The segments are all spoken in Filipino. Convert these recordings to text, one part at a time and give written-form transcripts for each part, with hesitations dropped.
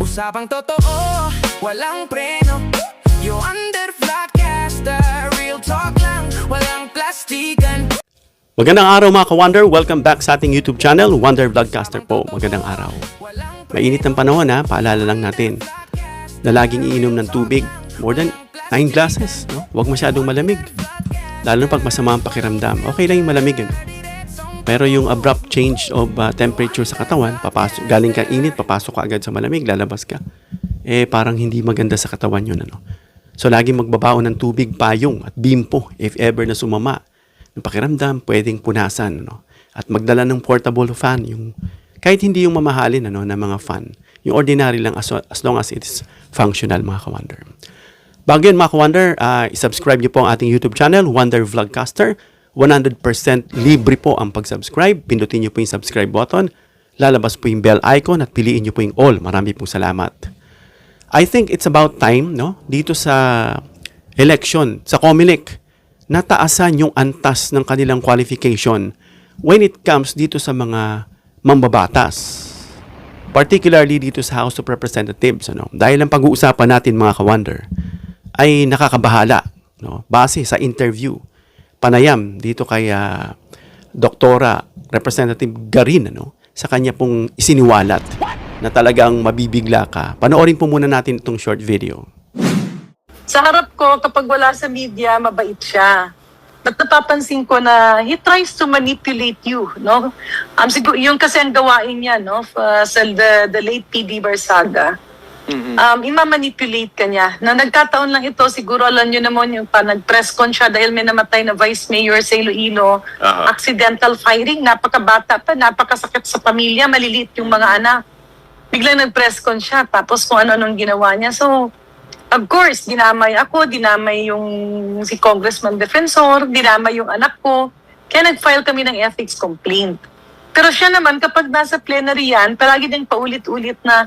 Usapang totoo, walang preno. You under Vlogcaster, real talk lang, walang plastikan. Magandang araw mga ka-Wonder, welcome back sa ating YouTube channel, Wonder Vlogcaster po. Magandang araw. Mainit ng panahon ha, paalala lang natin na laging iinom ng tubig, more than 9 glasses, no? Huwag masyadong malamig. Lalo pag masama ang pakiramdam, okay lang yung malamig. Ano? Pero yung abrupt change of temperature sa katawan, galing kang init, papasok ka agad sa malamig, lalabas ka. Parang hindi maganda sa katawan yun. Ano? So, laging magbabaon ng tubig, payong at bimpo if ever na sumama. Yung pakiramdam, pwedeng punasan. Ano? At magdala ng portable fan, yung, kahit hindi yung mamahalin ano, na mga fan. Yung ordinary lang as long as it is functional, mga ka-Wonder. Bago yun, mga ka-Wonder, isubscribe niyo po ang ating YouTube channel, Wonder Vlogcaster. 100% libre po ang pag-subscribe. Pindutin niyo po yung subscribe button. Lalabas po yung bell icon at piliin niyo po yung all. Marami pong salamat. I think it's about time, no? Dito sa election, sa COMELEC, nataasan yung antas ng kanilang qualification when it comes dito sa mga mambabatas. Particularly dito sa House of Representatives, ano? Dahil ang pag-uusapan natin, mga ka-Wonder, ay nakakabahala, no? Base sa interview panayam dito kay Doktora Representative Garin, ano, sa kanya pong isiniwalat na talagang mabibigla ka. Panoorin po muna natin itong short video. Sa harap ko, kapag wala sa media, mabait siya. At napapansin ko na he tries to manipulate you, no? Siguro, yung kasi ang gawain niya, no, sa the late PD Barsaga. Imamanipulate ka niya. Na nagkataon lang ito, siguro alam nyo naman yung nag-press con siya dahil may namatay na Vice Mayor sa Iloilo. Accidental firing, napakabata pa, napakasakit sa pamilya, maliliit yung mga anak. Biglang nag-press con siya, tapos kung ano-anong ginawa niya. So, of course, dinamay ako, dinamay yung si Congressman Defensor, dinamay yung anak ko. Kaya nag-file kami ng ethics complaint. Pero siya naman, kapag nasa plenary yan, palagi din paulit-ulit na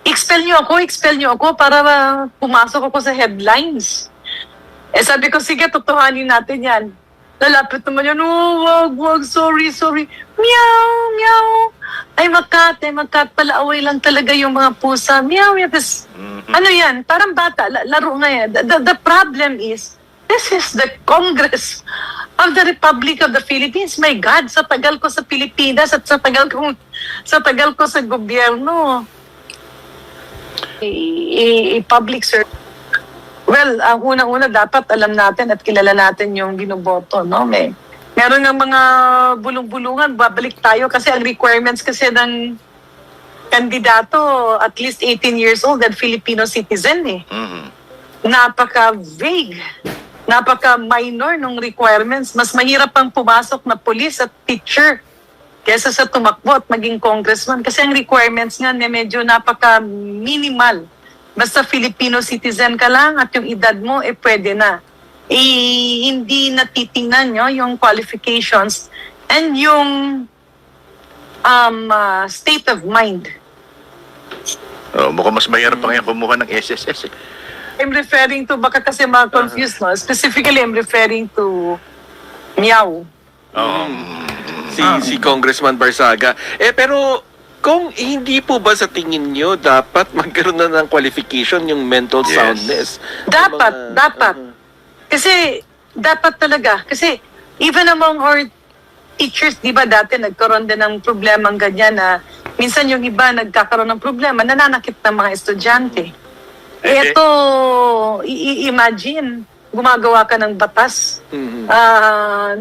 expel nyo ako para pumasok ako sa headlines. Sabi ko, sige, tutuhanin natin yan. Lalapit naman yan, wag, sorry. Meow. Ay, makat, palaaway lang talaga yung mga pusa. Meow. Ano yan? Parang bata, laro nga yan. The problem is, this is the Congress of the Republic of the Philippines. My God, sa tagal ko sa Pilipinas at sa tagal ko sa gobyerno, public service. Well, ang unang-una dapat alam natin at kilala natin yung binoboto, no? Meron ng mga bulong-bulungan, babalik tayo kasi ang requirements kasi ng kandidato at least 18 years old and Filipino citizen eh. Napaka-vague, napaka-minor ng requirements. Mas mahirap pang pumasok na police at teacher kesa sa tumakbo at maging congressman. Kasi ang requirements nga medyo napaka-minimal. Basta Filipino citizen ka lang at yung edad mo, pwede na. Hindi natitingnan nyo yung qualifications and yung state of mind. Mukhang mas mahirap pa ngayon kumuha ng SSS. I'm referring to, baka kasi ma-confused, no? Specifically, I'm referring to Meow. Si Congressman Barsaga. Pero kung hindi po ba sa tingin nyo dapat magkaroon na ng qualification yung mental soundness? Dapat. Kasi dapat talaga. Kasi even among our teachers, di ba dati nagkaroon din ng problemang ganyan na minsan yung iba nagkakaroon ng problema, nananakit ng mga estudyante. Ito, imagine, gumagawa ka ng batas,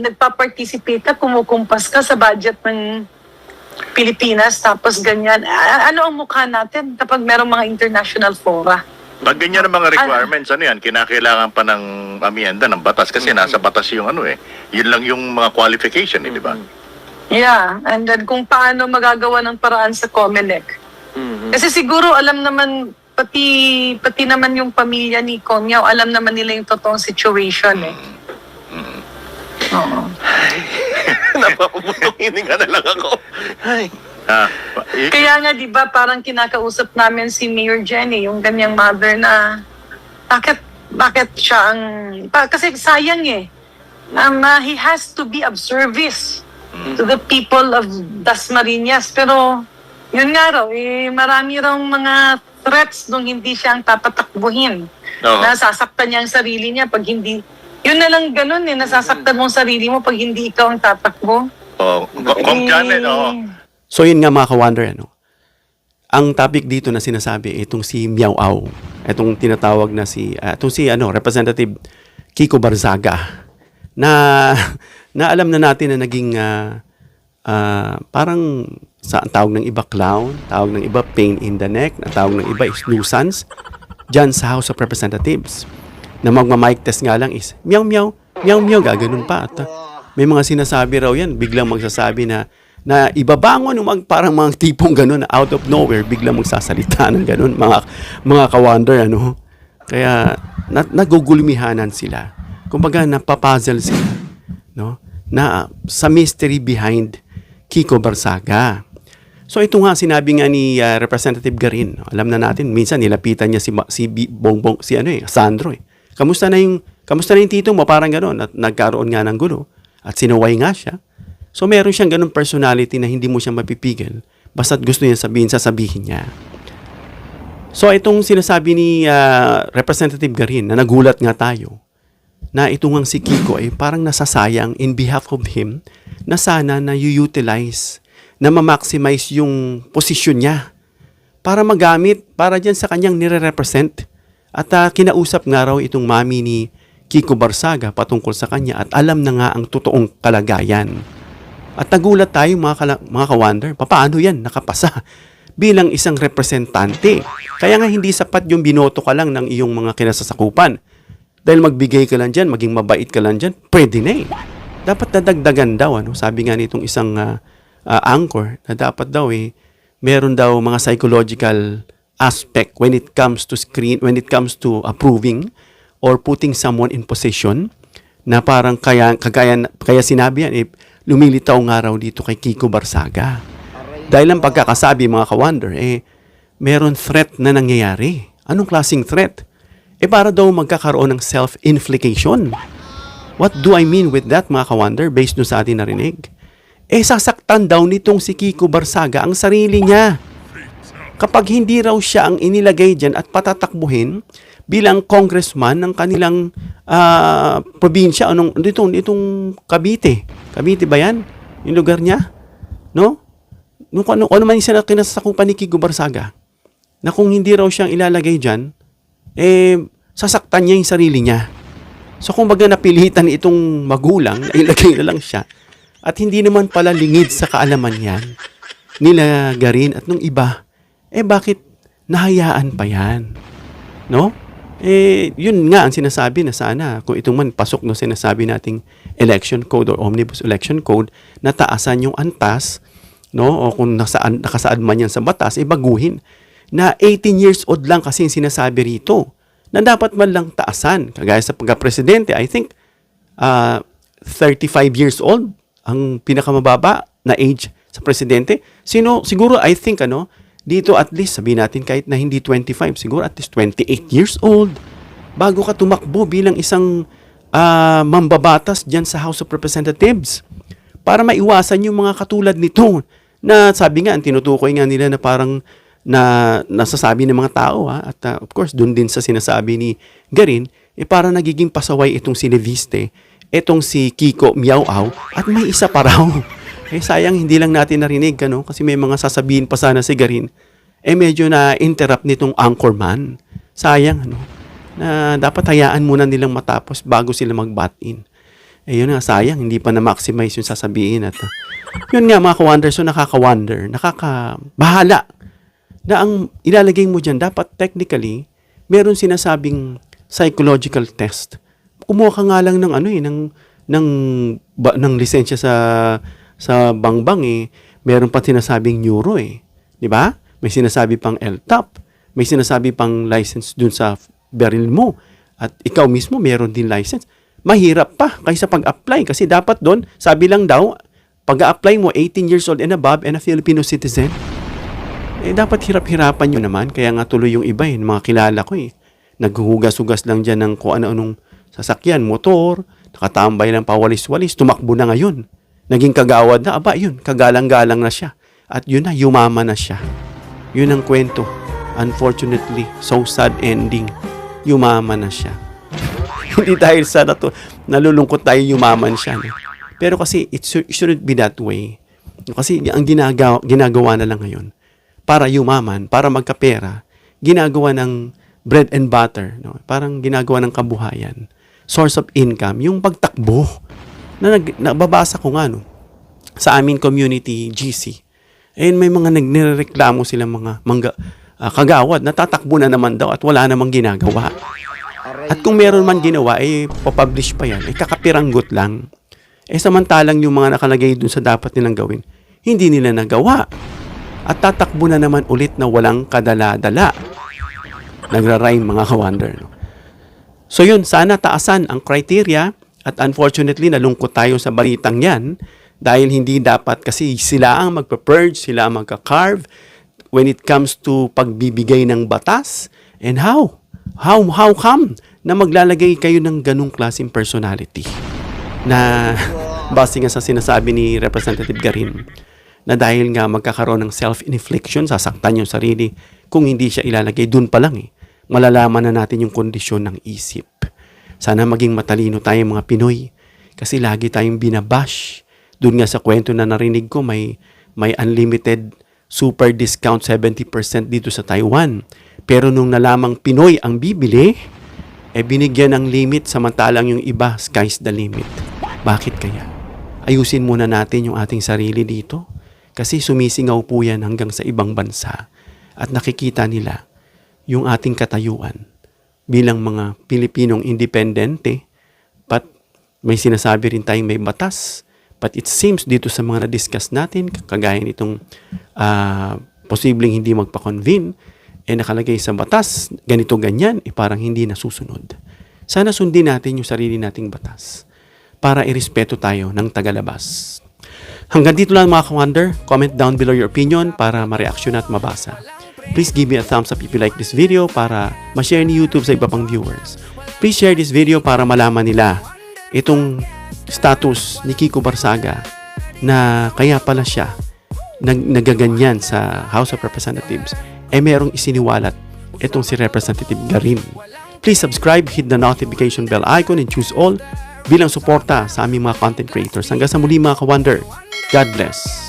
nagpa-participate ka, kumukumpas ka sa budget ng Pilipinas, tapos ganyan. Ano ang mukha natin kapag merong mga international fora? Pag ganyan ang mga requirements, ano yan, kinakailangan pa ng amienda ng batas kasi nasa batas yung ano yun lang yung mga qualification di ba? Yeah, and then kung paano magagawa ng paraan sa COMELEC. Kasi siguro alam naman, pati naman yung pamilya ni Kongyaw, alam naman nila yung totoong situation Oo. Napakabutong hininga na lang ako. Ay. Kaya nga, di ba, parang kinakausap namin si Mayor Jenny, yung kanyang mother na, bakit siya ang, kasi sayang he has to be of service to the people of Dasmariñas. Pero Yun nga raw, marami raw mga threats nung hindi siya ang tapatakbuhin. Oo. Nasasaktan niya ang sarili niya pag hindi. Yun na lang ganun nasasaktan mo ang sarili mo pag hindi ikaw ang tatakbo. Oh, Kung Janet, So yun nga mga ka-wonder, ano? Ang topic dito na sinasabi, itong si Miao Au, itong tinatawag na itong si Representative Kiko Barzaga, na alam na natin na naging parang ang tawag ng iba clown, tawag ng iba pain in the neck, na tawag ng iba is nuisance dyan sa House of Representatives. Na magma-mic test nga lang is meow meow, meow meow, gaganon pa. At may mga sinasabi raw yan, biglang magsasabi na ibabangon parang mga tipong gano'n na out of nowhere, biglang magsasalita ng gano'n, mga ka-wonder, ano. Kaya nagugulmihanan sila. Kumbaga napapuzzle sila, no? Na sa mystery behind Kiko Barzaga. So ito nga sinabi nga ni Representative Garin. Alam na natin, minsan nilapitan niya si Bongbong, Sandro. Kamusta na yung tito mo? Parang gano'n. At nagkaroon nga ng gulo. At sinuway nga siya. So meron siyang ganung personality na hindi mo siya mapipigil. Basta't gusto niya sasabihin niya. So itong sinasabi ni Representative Garin na nagulat nga tayo na itong si Kiko ay parang nasasayang in behalf of him na sana na utilize, na ma-maximize yung posisyon niya para magamit, para dyan sa kanyang nire-represent. At kinausap nga raw itong mami ni Kiko Barzaga patungkol sa kanya at alam na nga ang totoong kalagayan. At nagulat tayo mga ka-wonder, paano yan nakapasa bilang isang representante? Kaya nga hindi sapat yung binoto ka lang ng iyong mga kinasasakupan. Dahil magbigay ka lang dyan, maging mabait ka lang dyan, pwede na eh. Dapat nadagdagan daw, sabi nga nitong isang anchor, na dapat daw meron daw mga psychological aspect when it comes to approving or putting someone in position, na parang kaya sinabi yan, lumilitaw nga raw dito kay Kiko Barzaga. Dahil ang pagkakasabi mga ka-wonder, meron threat na nangyayari. Anong klaseng threat? Para daw magkakaroon ng self-inflication. What do I mean with that mga ka-wonder based dun sa atin narinig? Sasaktan daw nitong si Kiko Barzaga ang sarili niya. Kapag hindi raw siya ang inilagay dyan at patatakbuhin bilang congressman ng kanilang probinsya, itong Cavite. Cavite ba yan? Yung lugar niya? No? Ano man yung kinasasakupan ni Kiko Barzaga? Na kung hindi raw siyang ilalagay dyan, sasaktan niya yung sarili niya. So kung baga napilitan itong magulang, ilagay na lang siya. At hindi naman pala lingid sa kaalaman yan nila Garin at nung iba, bakit nahayaan pa yan? No? Yun nga ang sinasabi na sana, kung itong man pasok no sinasabi nating election code or omnibus election code, na taasan yung antas, no? O kung nakasaad man yan sa batas, baguhin. Na 18 years old lang kasi yung sinasabi rito, na dapat man lang taasan. Kagaya sa pagka-presidente, I think 35 years old ang pinakamababa na age sa presidente. Siguro I think dito at least sabihin natin kahit na hindi 25, siguro at least 28 years old bago ka tumakbo bilang isang mambabatas diyan sa House of Representatives, para maiwasan yung mga katulad nito na sabi nga, ang tinutukoy nga nila na parang nasasabi ng mga tao at of course doon din sa sinasabi ni Garin, para nagiging pasaway itong si Leviste, itong si Kiko Miao Au, at may isa pa raw. Sayang hindi lang natin narinig, kasi may mga sasabihin pa sana si Garin, medyo na-interrupt nitong anchorman. Sayang, na dapat hayaan muna nilang matapos bago sila mag-butt-in. Yun nga, sayang, hindi pa na-maximize yung sasabihin. At yun nga mga ka-wonder, so nakaka-wonder, nakaka-bahala, na ang ilalagay mo dyan, dapat technically, meron sinasabing psychological test. Kumuha ka nga lang ng lisensya sa bangbang, meron pa sinasabing neuro, di ba? May sinasabi pang LTAP, may sinasabi pang license dun sa baril mo, at ikaw mismo meron din license. Mahirap pa kaysa pag-apply, kasi dapat doon, sabi lang daw, pag-apply mo 18 years old and above and a Filipino citizen, dapat hirap-hirapan nyo naman. Kaya nga tuloy yung iba, mga kilala ko naghuhugas-hugas lang dyan ng kung ano-anong sasakyan, motor, nakatambay lang pawalis-walis, tumakbo na ngayon. Naging kagawad na, yun, kagalang-galang na siya. At yun na, yumaman na siya. Yun ang kwento. Unfortunately, so sad ending. Yumaman na siya. Hindi dahil sa nalulungkot tayo yumaman siya. No? Pero kasi it shouldn't be that way. Kasi ang ginagawa na lang ngayon, para yumaman, para magkapera, ginagawa ng bread and butter. No? Parang ginagawa ng kabuhayan. Source of income. Yung pagtakbo. Nababasa ko nga, no? Sa amin community, GC. Ayun, may mga nagnireklamo silang mga kagawad, natatakbo na naman daw at wala namang ginagawa. At kung meron man ginawa, papublish pa yan, kakapiranggot lang. Samantalang yung mga nakalagay dun sa dapat nilang gawin, hindi nila nagawa. At tatakbo na naman ulit na walang kadala-dala. Nagra-rhyme mga ka-wonder. No? So yun, sana taasan ang criteria at unfortunately, nalungkot tayo sa balitang yan dahil hindi dapat kasi sila ang magpa-purge, sila ang magka-carve when it comes to pagbibigay ng batas. And how come na maglalagay kayo ng ganung klaseng personality na base nga sa sinasabi ni Representative Garin na dahil nga magkakaroon ng self-infliction, sasaktan yung sarili kung hindi siya ilalagay dun pa lang malalaman na natin yung kondisyon ng isip. Sana maging matalino tayo mga Pinoy kasi lagi tayong binabash. Doon nga sa kwento na narinig ko, may unlimited super discount 70% dito sa Taiwan. Pero nung nalamang Pinoy ang bibili, binigyan ng limit samantalang yung iba, sky's the limit. Bakit kaya? Ayusin muna natin yung ating sarili dito kasi sumisingaw po yan hanggang sa ibang bansa at nakikita nila yung ating katayuan bilang mga Pilipinong independente. But may sinasabi rin tayong may batas. But it seems dito sa mga na-discuss natin, kagaya nitong posibleng hindi magpa-convene, nakalagay sa batas, ganito ganyan, parang hindi nasusunod. Sana sundin natin yung sarili nating batas para irespeto tayo ng tagalabas. Hanggang dito lang mga ka-wonder. Comment down below your opinion para ma-reaction at mabasa. Please give me a thumbs up if you like this video para ma-share ni YouTube sa iba pang viewers. Please share this video para malaman nila itong status ni Kiko Barsaga na kaya pala siya nagaganyan sa House of Representatives merong isiniwalat itong si Representative Garin. Please subscribe, hit the notification bell icon and choose all bilang suporta sa aming mga content creators. Hanggang sa muli mga ka-wonder. God bless.